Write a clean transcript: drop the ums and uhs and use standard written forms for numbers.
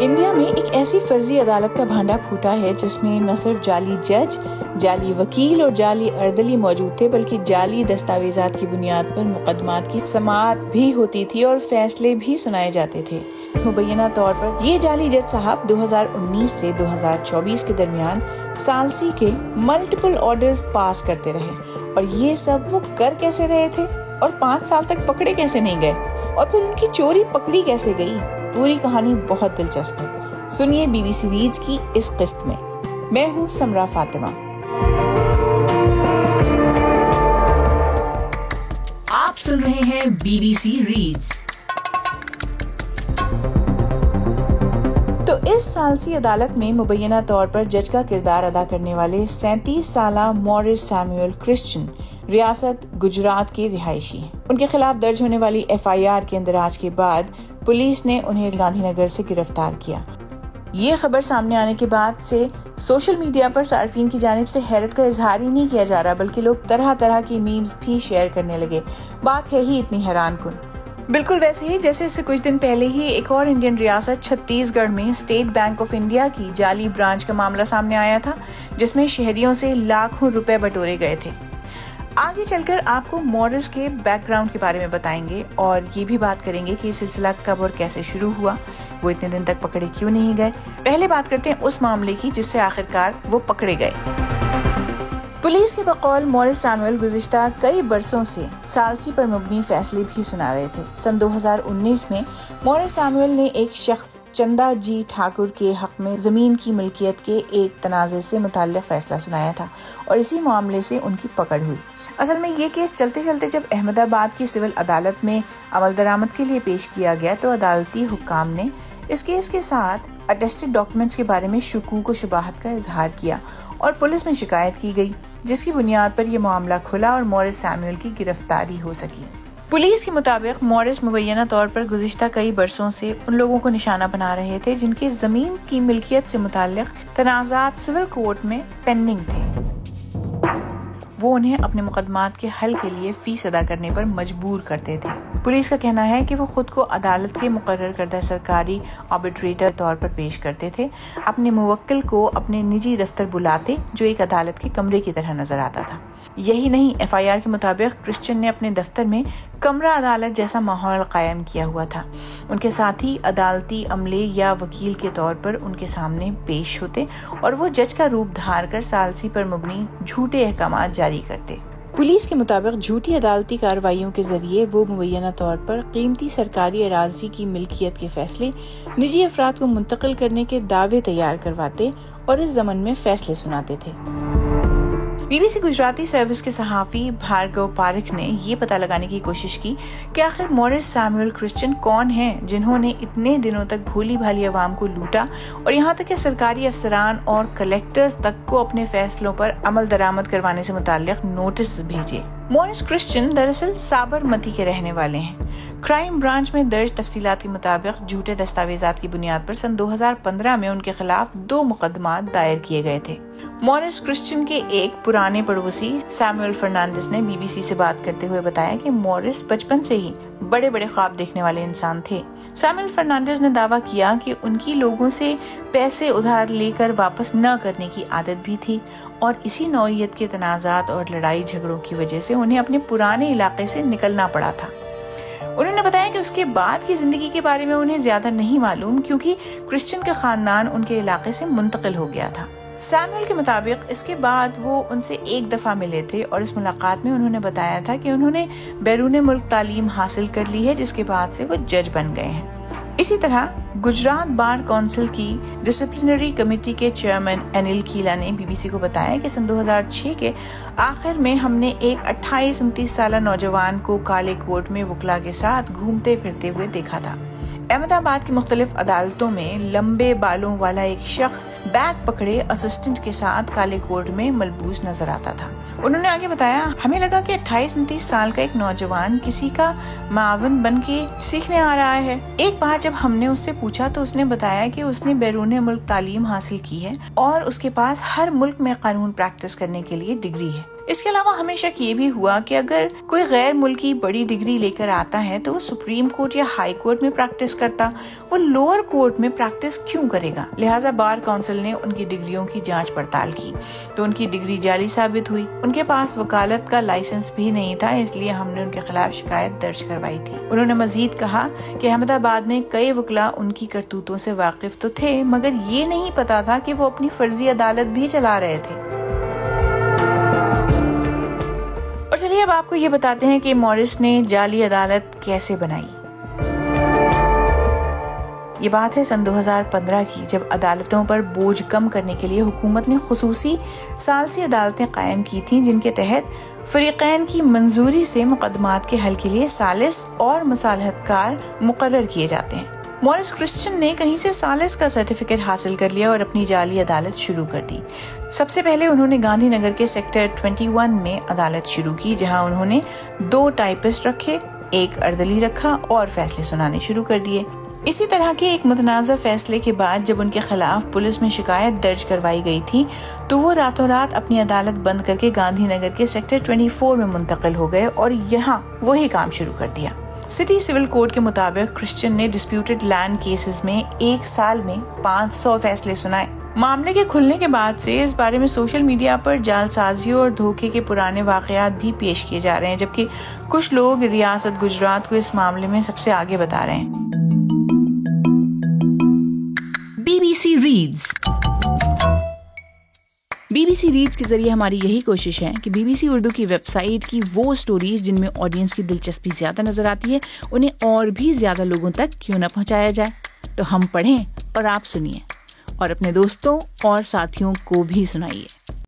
India میں ایک ایسی فرضی عدالت کا بھانڈا پھوٹا ہے جس میں نہ صرف جعلی جج، جعلی وکیل اور جعلی اردلی موجود تھے، بلکہ جعلی دستاویزات کی بنیاد پر مقدمات کی سماعت بھی ہوتی تھی اور فیصلے بھی سنائے جاتے تھے۔ مبینہ طور پر یہ جعلی جج صاحب 2019 سے 2024 کے درمیان ثالثی کے ملٹیپل آرڈرز پاس کرتے رہے، اور یہ سب وہ کر کیسے رہے تھے اور 5 سال تک پکڑے کیسے نہیں گئے، اور پھر ان کی چوری پکڑی کیسے گئی؟ پوری کہانی بہت دلچسپ ہے، سنیے بی بی سی ریڈز کی اس قسط میں۔ میں ہوں سمرا فاطمہ۔ آپ سن رہے ہیں بی بی سی ریڈز۔ تو اس ثالثی عدالت میں مبینہ طور پر جج کا کردار ادا کرنے والے 37 سالہ مورس سیموئل کرسچن ریاست گجرات کے رہائشی ہیں۔ ان کے خلاف درج ہونے والی FIR کے اندراج کے بعد پولیس نے انہیں گاندھی نگر سے گرفتار کیا۔ یہ خبر سامنے آنے کے بعد سے سوشل میڈیا پر صارفین کی جانب سے حیرت کا اظہار ہی نہیں کیا جا رہا، بلکہ لوگ طرح طرح کی میمز بھی شیئر کرنے لگے۔ بات ہے ہی اتنی حیران کن، بالکل ویسے ہی جیسے اس سے کچھ دن پہلے ہی ایک اور انڈین ریاست چھتیس گڑھ میں اسٹیٹ بینک آف انڈیا کی جعلی برانچ کا معاملہ سامنے آیا تھا، جس میں شہریوں سے لاکھوں روپے بٹورے گئے تھے۔ آگے چل کر آپ کو مورس کے بیک گراؤنڈ کے بارے میں بتائیں گے، اور یہ بھی بات کریں گے کہ یہ سلسلہ کب اور کیسے شروع ہوا، وہ اتنے دن تک پکڑے کیوں نہیں گئے۔ پہلے بات کرتے ہیں اس معاملے کی جس سے آخرکار وہ پکڑے گئے۔ پولیس کے بقول مورس سیموئل گزشتہ کئی برسوں سے ثالثی پر مبنی فیصلے بھی سنا رہے تھے۔ سن 2019 میں مورس سیموئل نے ایک شخص چندا جی ٹھاکر کے حق میں زمین کی ملکیت کے ایک تنازع سے متعلق فیصلہ سنایا تھا، اور اسی معاملے سے ان کی پکڑ ہوئی۔ اصل میں یہ کیس چلتے چلتے جب احمد آباد کی سول عدالت میں عمل درآمد کے لیے پیش کیا گیا تو عدالتی حکام نے اس کیس کے ساتھ اٹیسٹڈ ڈاکیومنٹس کے بارے میں شکوک و شبہات کا اظہار کیا، اور پولیس میں شکایت کی گئی، جس کی بنیاد پر یہ معاملہ کھلا اور مورس سیموئل کی گرفتاری ہو سکی۔ پولیس کے مطابق مورس مبینہ طور پر گزشتہ کئی برسوں سے ان لوگوں کو نشانہ بنا رہے تھے جن کے زمین کی ملکیت سے متعلق تنازعات سول کورٹ میں پینڈنگ تھے۔ وہ انہیں اپنے مقدمات کے حل کے لیے فیس ادا کرنے پر مجبور کرتے تھے۔ پولیس کا کہنا ہے کہ وہ خود کو عدالت کے مقرر کردہ سرکاری آربیٹریٹر طور پر پیش کرتے تھے، اپنے موکل کو اپنے نجی دفتر بلاتے جو ایک عدالت کے کمرے کی طرح نظر آتا تھا۔ یہی نہیں، FIR کے مطابق کرسچن نے اپنے دفتر میں کمرہ عدالت جیسا ماحول قائم کیا ہوا تھا۔ ان کے ساتھی عدالتی عملے یا وکیل کے طور پر ان کے سامنے پیش ہوتے اور وہ جج کا روپ دھار کر ثالثی پر مبنی جھوٹے احکامات جاری کرتے۔ پولیس کے مطابق جھوٹی عدالتی کارروائیوں کے ذریعے وہ مبینہ طور پر قیمتی سرکاری اراضی کی ملکیت کے فیصلے نجی افراد کو منتقل کرنے کے دعوے تیار کرواتے اور اس ضمن میں فیصلے سناتے تھے۔ B B C Gujarati service کے صحافی بھارگو پاریکھ نے یہ پتہ لگانے کی کوشش کی کہ آخر مورس سیموئل کرسچن کون ہیں جنہوں نے اتنے دنوں تک بھولی بھالی عوام کو لوٹا اور یہاں تک کہ سرکاری افسران اور کلیکٹرز تک کو اپنے فیصلوں پر عمل درآمد کروانے سے متعلق نوٹس بھیجے۔ مورس کرسچن دراصل سابرمتی کے رہنے والے ہیں۔ کرائم برانچ میں درج تفصیلات کے مطابق جھوٹے دستاویزات کی بنیاد پر سن 2015 میں ان کے خلاف 2 مقدمات دائر کیے گئے تھے۔ مورس کرسچن کے ایک پرانے پڑوسی سیموئل فرنانڈس نے بی بی سی سے بات کرتے ہوئے بتایا کہ مورس بچپن سے ہی بڑے بڑے خواب دیکھنے والے انسان تھے۔ سیموئل فرنانڈس نے دعویٰ کیا کہ ان کی لوگوں سے پیسے ادھار لے کر واپس نہ کرنے کی عادت بھی تھی، اور اسی نوعیت کے تنازعات اور لڑائی جھگڑوں کی وجہ سے انہیں اپنے پرانے علاقے سے نکلنا پڑا تھا۔ انہوں نے بتایا کہ اس کے بعد کی زندگی کے بارے میں انہیں زیادہ نہیں معلوم، کیونکہ کرسچن کا خاندان ان کے علاقے سے منتقل ہو گیا تھا۔ سیموئل کے مطابق اس کے بعد وہ ان سے ایک دفعہ ملے تھے، اور اس ملاقات میں انہوں نے بتایا تھا کہ انہوں نے بیرون ملک تعلیم حاصل کر لی ہے، جس کے بعد سے وہ جج بن گئے ہیں۔ اسی طرح گجرات بار کونسل کی ڈسپلنری کمیٹی کے چیئرمین انل کھیلا نے بی بی سی کو بتایا کہ سن 2006 کے آخر میں ہم نے ایک 28-29 سالہ نوجوان کو کالے کوٹ میں وکلا کے ساتھ گھومتے پھرتے ہوئے دیکھا تھا۔ احمد آباد کی مختلف عدالتوں میں لمبے بالوں والا ایک شخص بیگ پکڑے اسسٹنٹ کے ساتھ کالے کوٹ میں ملبوس نظر آتا تھا۔ انہوں نے آگے بتایا، ہمیں لگا کہ 28-29 سال کا ایک نوجوان کسی کا معاون بن کے سیکھنے آ رہا ہے۔ ایک بار جب ہم نے اس سے پوچھا تو اس نے بتایا کہ اس نے بیرون ملک تعلیم حاصل کی ہے اور اس کے پاس ہر ملک میں قانون پریکٹس کرنے کے لیے ڈگری ہے۔ اس کے علاوہ ہمیں شک یہ بھی ہوا کہ اگر کوئی غیر ملکی بڑی ڈگری لے کر آتا ہے تو وہ سپریم کورٹ یا ہائی کورٹ میں پریکٹس کرتا، وہ لوور کورٹ میں پریکٹس کیوں کرے گا؟ لہٰذا بار کونسل نے ان کی ڈگریوں کی جانچ پڑتال کی تو ان کی ڈگری جعلی ثابت ہوئی۔ ان کے پاس وکالت کا لائسنس بھی نہیں تھا، اس لیے ہم نے ان کے خلاف شکایت درج کروائی تھی۔ انہوں نے مزید کہا کہ احمد آباد میں کئی وکلاء ان کی کرتوتوں سے واقف تو تھے، مگر یہ نہیں پتا تھا کہ وہ اپنی فرضی عدالت بھی چلا رہے تھے۔ اور چلیے اب آپ کو یہ بتاتے ہیں کہ مورس نے جعلی عدالت کیسے بنائی۔ یہ بات ہے سن 2015 کی، جب عدالتوں پر بوجھ کم کرنے کے لیے حکومت نے خصوصی ثالثی عدالتیں قائم کی تھیں، جن کے تحت فریقین کی منظوری سے مقدمات کے حل کے لیے ثالث اور مصالحت کار مقرر کیے جاتے ہیں۔ مورس کرسچن نے کہیں سے ثالث کا سرٹیفکیٹ حاصل کر لیا اور اپنی جعلی عدالت شروع کر دی۔ سب سے پہلے انہوں نے گاندھی نگر کے سیکٹر 21 میں عدالت شروع کی، جہاں انہوں نے 2 ٹائپسٹ رکھے، ایک اردلی رکھا اور فیصلے سنانے شروع کر دیے۔ اسی طرح کے ایک متنازع فیصلے کے بعد جب ان کے خلاف پولیس میں شکایت درج کروائی گئی تھی تو وہ راتوں رات اپنی عدالت بند کر کے گاندھی نگر کے سیکٹر 24 میں منتقل ہو گئے اور یہاں وہی کام شروع کر دیا۔ سٹی سول کوڈ کے مطابق کرسچن نے ڈسپیوٹڈ لینڈ کیسز میں 1 سال میں 500 فیصلے سنائے۔ معاملے کے کھلنے کے بعد سے اس بارے میں سوشل میڈیا پر جعل سازیوں اور دھوکے کے پرانے واقعات بھی پیش کیے جا رہے ہیں، جبکہ کچھ لوگ ریاست گجرات کو اس معاملے میں سب سے آگے بتا رہے ہیں۔ BBC reads. BBC ریڈز کے ذریعے ہماری یہی کوشش ہے کہ BBC اردو کی ویب سائٹ کی وہ سٹوریز جن میں آڈینس کی دلچسپی زیادہ نظر آتی ہے انہیں اور بھی زیادہ لوگوں تک کیوں نہ پہنچایا جائے۔ تو ہم پڑھیں اور آپ سنیے اور اپنے دوستوں اور ساتھیوں کو بھی سنائیے۔